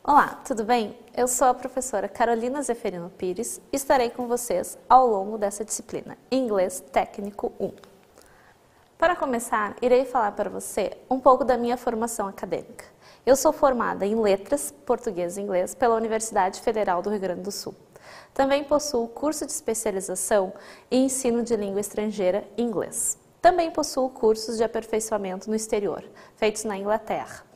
Olá, tudo bem? Eu sou a professora Carolina Zeferino Pires e estarei com vocês ao longo dessa disciplina Inglês Técnico 1. Para começar, irei falar para você um pouco da minha formação acadêmica. Eu sou formada em Letras, Português e Inglês pela Universidade Federal do Rio Grande do Sul. Também possuo curso de especialização em ensino de língua estrangeira inglês. Também possuo cursos de aperfeiçoamento no exterior, feitos na Inglaterra.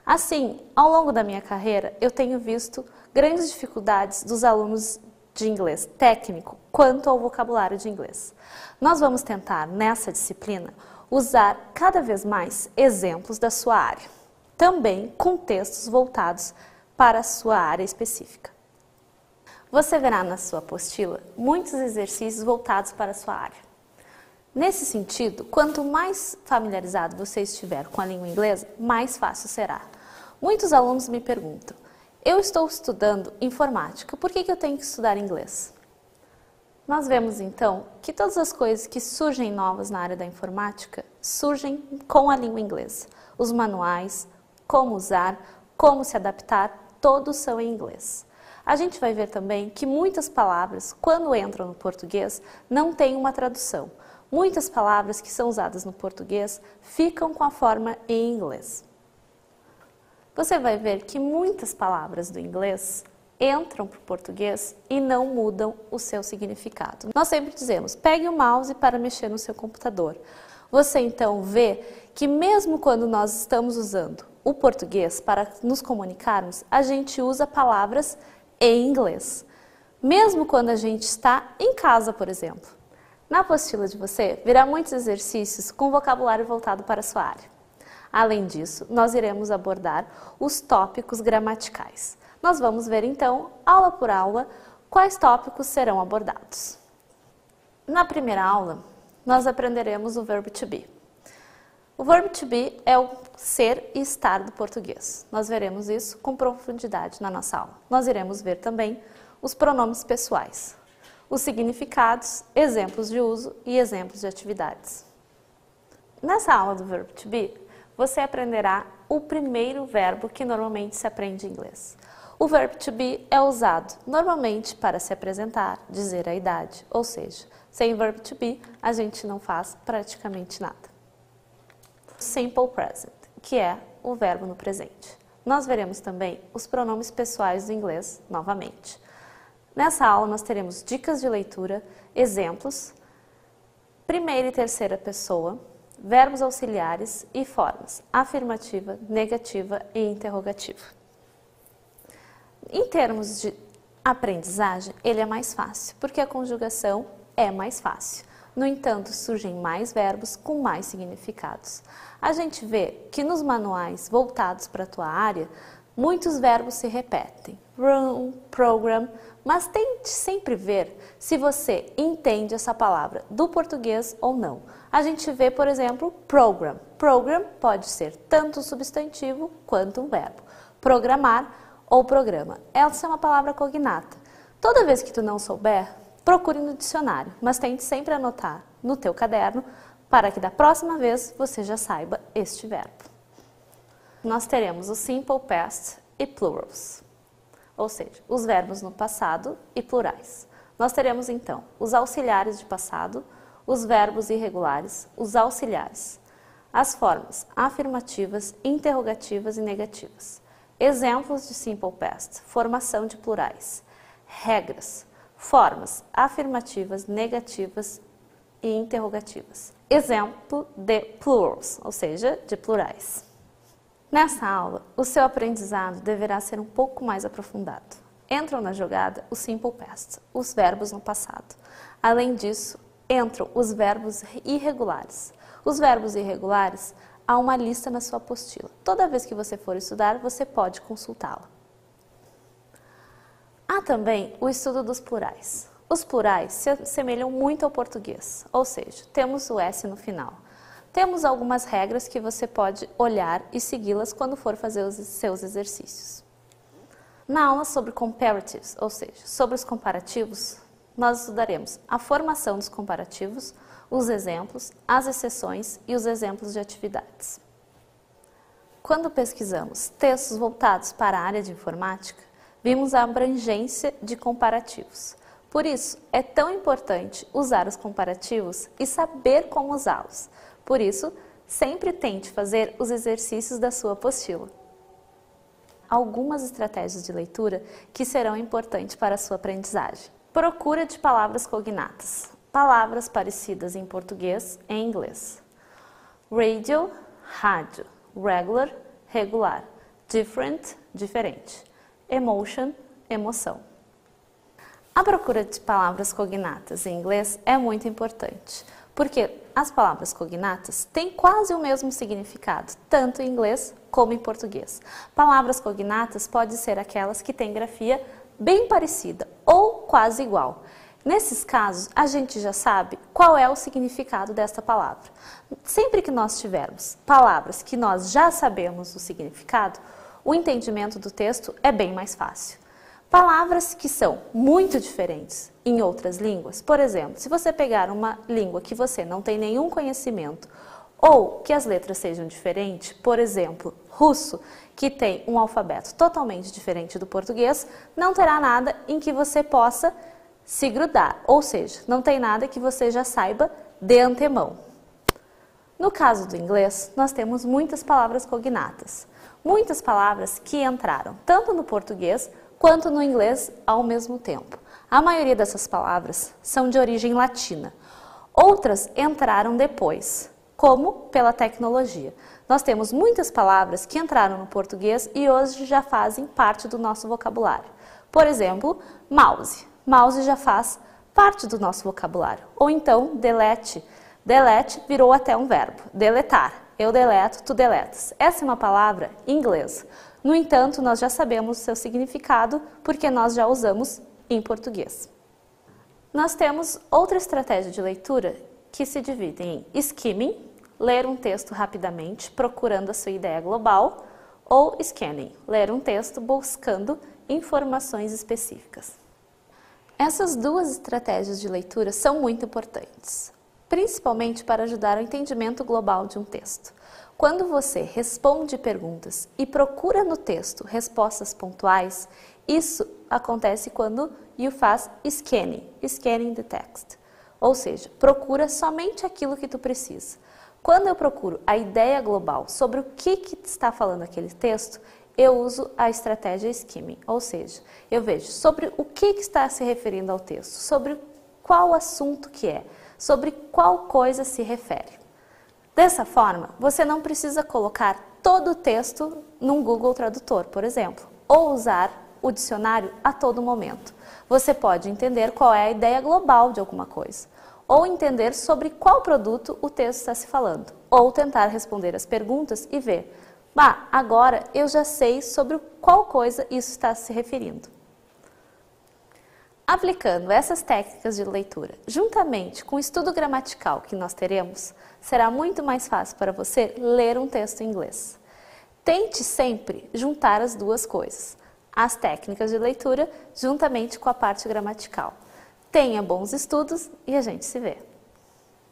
Assim, ao longo da minha carreira, eu tenho visto grandes dificuldades dos alunos de inglês técnico quanto ao vocabulário de inglês. Nós vamos tentar, nessa disciplina, usar cada vez mais exemplos da sua área, também com textos voltados para a sua área específica. Você verá na sua apostila muitos exercícios voltados para a sua área. Nesse sentido, quanto mais familiarizado você estiver com a língua inglesa, mais fácil será. Muitos alunos me perguntam, eu estou estudando informática, por que eu tenho que estudar inglês? Nós vemos então que todas as coisas que surgem novas na área da informática surgem com a língua inglesa. Os manuais, como usar, como se adaptar, todos são em inglês. A gente vai ver também que muitas palavras, quando entram no português, não têm uma tradução. Muitas palavras que são usadas no português ficam com a forma em inglês. Você vai ver que muitas palavras do inglês entram para o português e não mudam o seu significado. Nós sempre dizemos, pegue o mouse para mexer no seu computador. Você então vê que mesmo quando nós estamos usando o português para nos comunicarmos, a gente usa palavras em inglês. Mesmo quando a gente está em casa, por exemplo. Na apostila de você, virá muitos exercícios com vocabulário voltado para a sua área. Além disso, nós iremos abordar os tópicos gramaticais. Nós vamos ver então, aula por aula, quais tópicos serão abordados. Na primeira aula, nós aprenderemos o verbo to be. O verbo to be é o ser e estar do português. Nós veremos isso com profundidade na nossa aula. Nós iremos ver também os pronomes pessoais, os significados, exemplos de uso e exemplos de atividades. Nessa aula do verbo to be, você aprenderá o primeiro verbo que normalmente se aprende em inglês. O verbo to be é usado normalmente para se apresentar, dizer a idade, ou seja, sem verbo to be a gente não faz praticamente nada. Simple present, que é o verbo no presente. Nós veremos também os pronomes pessoais do inglês novamente. Nessa aula nós teremos dicas de leitura, exemplos, primeira e terceira pessoa, verbos auxiliares e formas afirmativa, negativa e interrogativa. Em termos de aprendizagem, ele é mais fácil, porque a conjugação é mais fácil. No entanto, surgem mais verbos com mais significados. A gente vê que nos manuais voltados para a tua área, muitos verbos se repetem. Run, program, mas tente sempre ver se você entende essa palavra do português ou não. A gente vê, por exemplo, program. Program pode ser tanto um substantivo quanto um verbo. Programar ou programa. Essa é uma palavra cognata. Toda vez que tu não souber, procure no dicionário, mas tente sempre anotar no teu caderno para que da próxima vez você já saiba este verbo. Nós teremos o simple past e plurals, ou seja, os verbos no passado e plurais. Nós teremos então os auxiliares de passado, os verbos irregulares, os auxiliares, as formas afirmativas, interrogativas e negativas. Exemplos de simple past, formação de plurais, regras, formas afirmativas, negativas e interrogativas. Exemplo de plurals, ou seja, de plurais. Nessa aula, o seu aprendizado deverá ser um pouco mais aprofundado. Entram na jogada os simple past, os verbos no passado. Além disso, entram os verbos irregulares. Os verbos irregulares, há uma lista na sua apostila. Toda vez que você for estudar, você pode consultá-la. Há também o estudo dos plurais. Os plurais se assemelham muito ao português, ou seja, temos o S no final. Temos algumas regras que você pode olhar e segui-las quando for fazer os seus exercícios. Na aula sobre comparatives, ou seja, sobre os comparativos, nós estudaremos a formação dos comparativos, os exemplos, as exceções e os exemplos de atividades. Quando pesquisamos textos voltados para a área de informática, vimos a abrangência de comparativos. Por isso, é tão importante usar os comparativos e saber como usá-los. Por isso, sempre tente fazer os exercícios da sua apostila. Algumas estratégias de leitura que serão importantes para a sua aprendizagem. Procura de palavras cognatas. Palavras parecidas em português e em inglês. Radio, rádio. Regular, regular. Different, diferente. Emotion, emoção. A procura de palavras cognatas em inglês é muito importante, porque as palavras cognatas têm quase o mesmo significado, tanto em inglês como em português. Palavras cognatas podem ser aquelas que têm grafia bem parecida ou quase igual. Nesses casos, a gente já sabe qual é o significado desta palavra. Sempre que nós tivermos palavras que nós já sabemos o significado, o entendimento do texto é bem mais fácil. Palavras que são muito diferentes em outras línguas, por exemplo, se você pegar uma língua que você não tem nenhum conhecimento ou que as letras sejam diferentes, por exemplo, russo, que tem um alfabeto totalmente diferente do português, não terá nada em que você possa se grudar, ou seja, não tem nada que você já saiba de antemão. No caso do inglês, nós temos muitas palavras cognatas, muitas palavras que entraram tanto no português quanto no inglês ao mesmo tempo. A maioria dessas palavras são de origem latina. Outras entraram depois, como pela tecnologia. Nós temos muitas palavras que entraram no português e hoje já fazem parte do nosso vocabulário. Por exemplo, mouse. Mouse já faz parte do nosso vocabulário. Ou então, delete. Delete virou até um verbo. Deletar. Eu deleto, tu deletas. Essa é uma palavra em inglês. No entanto, nós já sabemos o seu significado porque nós já usamos em português. Nós temos outra estratégia de leitura que se divide em skimming, ler um texto rapidamente procurando a sua ideia global, ou scanning, ler um texto buscando informações específicas. Essas duas estratégias de leitura são muito importantes, principalmente para ajudar o entendimento global de um texto. Quando você responde perguntas e procura no texto respostas pontuais, isso acontece quando you faz scanning, scanning the text. Ou seja, procura somente aquilo que tu precisa. Quando eu procuro a ideia global sobre o que está falando aquele texto, eu uso a estratégia skimming, ou seja, eu vejo sobre o que está se referindo ao texto, sobre qual assunto que é, sobre qual coisa se refere. Dessa forma, você não precisa colocar todo o texto num Google Tradutor, por exemplo, ou usar o dicionário a todo momento. Você pode entender qual é a ideia global de alguma coisa, ou entender sobre qual produto o texto está se falando, ou tentar responder as perguntas e ver, agora eu já sei sobre qual coisa isso está se referindo. Aplicando essas técnicas de leitura, juntamente com o estudo gramatical que nós teremos, será muito mais fácil para você ler um texto em inglês. Tente sempre juntar as duas coisas, as técnicas de leitura juntamente com a parte gramatical. Tenha bons estudos e a gente se vê!